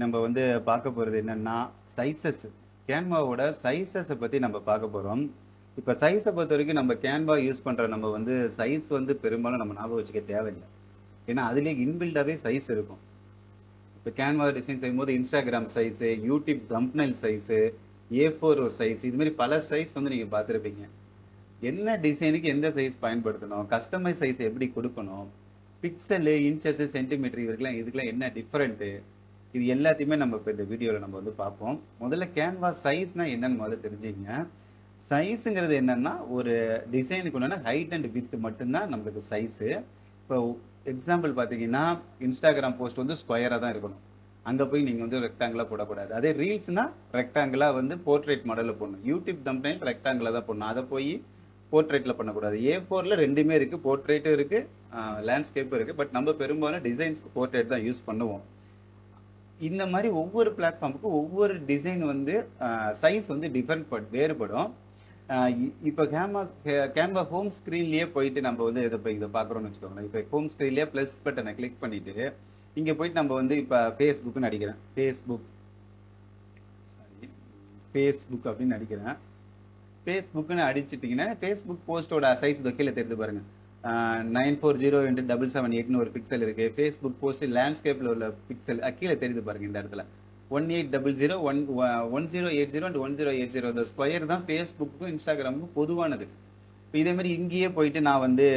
நம்ம வந்து பார்க்க போறது என்னன்னா, சைஸஸ். கேன்வாவோட சைஸஸ பத்தி நம்ம பார்க்க போறோம். இப்ப சைஸ பொறுத்தவரைக்கும் நம்ம கேன்வா யூஸ் பண்ற நம்ம வந்து சைஸ் வந்து பெரும்பாலும் நம்ம ஞாபகம் வச்சுக்க தேவையில்ல. ஏன்னா, அதிலேயே இன்பில்டாவே சைஸ் இருக்கும். இப்ப கேன்வா டிசைன் செய்யும்போது Instagram size, YouTube thumbnail size, A4 ஒரு சைஸ் இது மாரி பல சைஸ் வந்து நீங்க பார்த்திருப்பீங்க. என்ன டிசைனுக்கு எந்த சைஸ் பயன்படுத்தணும்? கஸ்டமைஸ் சைஸ் எப்படி குடுக்கணும்? பிக்சலு, இன்ச்சஸ், சென்டிமீட்டர் இதுக்கெல்லாம் என்ன டிஃபரெண்ட்டு? இது எல்லாத்தையுமே நம்ம இப்ப இந்த வீடியோல நம்ம வந்து பார்ப்போம். முதல்ல கேன்வாஸ் சைஸ்னா என்னன்னு முதல்ல தெரிஞ்சுக்கங்க. சைஸ்ங்கிறது என்னன்னா, ஒரு டிசைனுக்கு உண்டான ஹைட் அண்ட் விட்த் மட்டும் தான் நம்மளுக்கு சைஸு. இப்போ எக்ஸாம்பிள் பார்த்தீங்கன்னா, Instagram போஸ்ட் வந்து ஸ்கொயரா தான் இருக்கணும். அங்க போய் நீங்க வந்து ரெக்டாங்கிளா போடக்கூடாது. அதே ரீல்ஸ்னா ரெக்டாங்கிளா வந்து போர்ட்ரைட் மாடல்ல போடணும். யூடியூப் தம்ப்நெயில் ரெக்டாங்கிளா தான் போடணும். அத போய் போர்ட்ரைட்ல பண்ணக்கூடாது. A4ல 2மே இருக்கு. போர்ட்ரைட்டும் இருக்கு, லேண்ட்ஸ்கேப்பும் இருக்கு. பட் நம்ம பெரும்பாலும் டிசைன்ஸ்க்கு போர்ட்ரைட் தான் யூஸ் பண்ணுவோம். இந்த மாதிரி ஒவ்வொரு பிளாட்ஃபார்முக்கும் ஒவ்வொரு டிசைன் வந்து சைஸ் வந்து வேறுபடும். இப்போ கேன்வா ஹோம் ஸ்க்ரீன்லேயே போயிட்டு நம்ம வந்து இதை பார்க்குறோம்னு வச்சுக்கோங்களேன். இப்போ ஹோம் ஸ்க்ரீன்லேயே ப்ளஸ் பட்டனை கிளிக் பண்ணிட்டு இங்கே போயிட்டு நம்ம வந்து இப்போ ஃபேஸ்புக்குன்னு அடிக்கிறேன். ஃபேஸ்புக் அப்படின்னு அடிக்கிறேன். ஃபேஸ்புக்குன்னு அடிச்சிட்டிங்கன்னா ஃபேஸ்புக் போஸ்ட்டோட சைஸ் கீழே தெரிந்து பாருங்க. 940x778ன்னு ஒரு பிக்சல் இருக்கு. ஃபேஸ்புக் போஸ்ட் லேண்ட்ஸ்கேப்ல உள்ள பிக்சல் கீழே தெரியுது பாருங்க. இந்த இடத்துல 1800 1080 அண்ட் 1080 இந்த ஸ்கொயர் தான் ஃபேஸ்புக்கும் இன்ஸ்டாகிராமுக்கும் பொதுவானது. இப்போ இதே மாதிரி இங்கேயே போயிட்டு நான் வந்து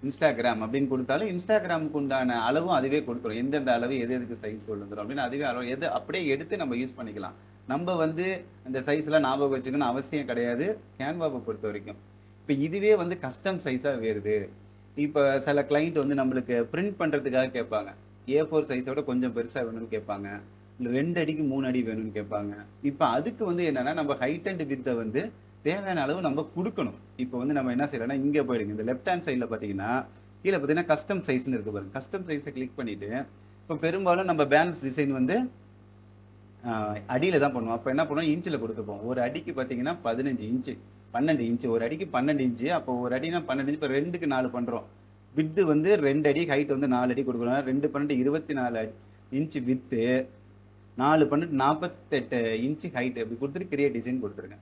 இன்ஸ்டாகிராம் அப்படின்னு கொடுத்தாலும் இன்ஸ்டாகிராமுக்கு உண்டான அளவும் அதுவே கொடுத்துரும். எந்தெந்த அளவு எதுக்கு சைஸ் சொல்லுறோம் அப்படின்னு அதுவே அளவு எது அப்படியே எடுத்து நம்ம யூஸ் பண்ணிக்கலாம். நம்ம வந்து இந்த சைஸ்லாம் ஞாபகம் வச்சுக்கணும்னு அவசியம் கிடையாது கேன்வாவை பொறுத்த வரைக்கும். இப்போ இதுவே வந்து கஸ்டம் சைஸாக வருது. இப்போ சில கிளைண்ட் வந்து நம்மளுக்கு பிரிண்ட் பண்ணுறதுக்காக கேட்பாங்க. A4 சைஸோட கொஞ்சம் பெருசாக வேணும்னு கேட்பாங்க. இல்லை 2 அடிக்கு 3 அடி வேணும்னு கேட்பாங்க. இப்போ அதுக்கு வந்து என்னன்னா நம்ம ஹைட் அண்ட் வித்தை வந்து தேவையான அளவு நம்ம கொடுக்கணும். இப்போ வந்து நம்ம என்ன செய்யறோம்னா இங்கே போயிடுங்க. இந்த லெஃப்ட் ஹேண்ட் சைடில் பார்த்தீங்கன்னா கீழே பார்த்தீங்கன்னா கஸ்டம் சைஸ்ன்னு இருக்கு பாருங்க. கஸ்டம் சைஸை கிளிக் பண்ணிட்டு இப்போ பெரும்பாலும் நம்ம பேனர்ஸ் டிசைன் வந்து அடியில் தான் பண்ணுவோம். அப்போ என்ன பண்ணுவோம், இன்ச்சில் கொடுத்துப்போம். ஒரு அடிக்கு பார்த்தீங்கன்னா 15 இன்ச்சு 12 இன்ச்சு, ஒரு அடிக்கு 12 இன்ச்சு. அப்போ ஒரு அடினா 12 இன்ச்சு. இப்போ 2க்கு 4 பண்ணுறோம். வித்து வந்து 2 அடி, ஹைட் வந்து 4 அடி கொடுக்கணும். 2 12 24 இன்ச்சு வித்து, 4 12 48 இன்ச்சு ஹைட். இப்படி கொடுத்துட்டு கிரியேட் டிசைன் கொடுத்துருங்க.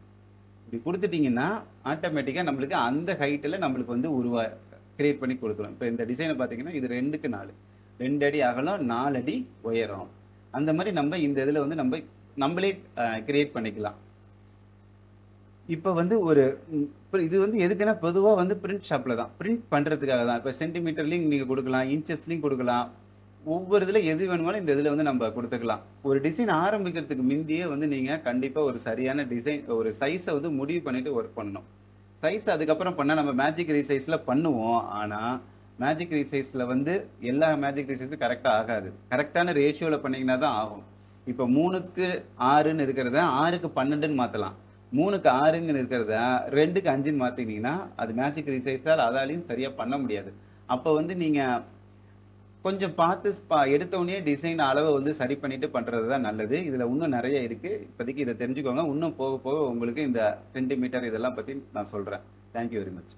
இப்படி கொடுத்துட்டீங்கன்னா ஆட்டோமேட்டிக்காக நம்மளுக்கு அந்த ஹைட்டில் நம்மளுக்கு வந்து கிரியேட் பண்ணி கொடுத்துரும். இப்போ இந்த டிசைனை பார்த்தீங்கன்னா இது 2க்கு 4, 2 அடி அகலம், 4 அடி உயரம். அந்த மாதிரி நம்ம இந்த இதில் வந்து நம்மளே கிரியேட் பண்ணிக்கலாம். இப்போ வந்து இது வந்து எதுக்குன்னா பொதுவாக வந்து பிரிண்ட் ஷாப்பில் தான் பிரிண்ட் பண்ணுறதுக்காக தான். இப்போ சென்டிமீட்டர்லையும் நீங்கள் கொடுக்கலாம், இன்ச்சஸ்லையும் கொடுக்கலாம். ஒவ்வொரு இதில் எது வேணுமாலும் இந்த இதில் வந்து நம்ம கொடுத்துக்கலாம். ஒரு டிசைன் ஆரம்பிக்கிறதுக்கு முந்தையே வந்து நீங்கள் கண்டிப்பாக ஒரு சரியான டிசைன் ஒரு சைஸை வந்து முடிவு பண்ணிட்டு ஒர்க் பண்ணணும். சைஸ் அதுக்கப்புறம் பண்ணால் நம்ம மேஜிக் ரீசைஸில் பண்ணுவோம். ஆனால் மேஜிக் ரீசைஸில் வந்து எல்லா மேஜிக் ரீசைஸும் கரெக்டாக ஆகாது. கரெக்டான ரேஷியோவில் பண்ணிங்கன்னா தான் ஆகும். இப்போ 3க்கு 6ன்னு இருக்கிறத 6க்கு 12ன்னு மாற்றலாம். 3க்கு 6ன்னு இருக்கிறத 2க்கு 5ன்னு மாற்றினீங்கன்னா அது மேஜிக் ரீசைஸால் அதாலையும் சரியாக பண்ண முடியாது. அப்போ வந்து நீங்கள் கொஞ்சம் பார்த்து எடுத்தோடனே டிசைன் அளவை வந்து சரி பண்ணிட்டு பண்ணுறது தான் நல்லது. இதில் இன்னும் நிறைய இருக்குது. இப்போதைக்கு இதை தெரிஞ்சுக்கோங்க. இன்னும் போக போக உங்களுக்கு இந்த சென்டிமீட்டர் இதெல்லாம் பற்றி நான் சொல்கிறேன். Thank you very much.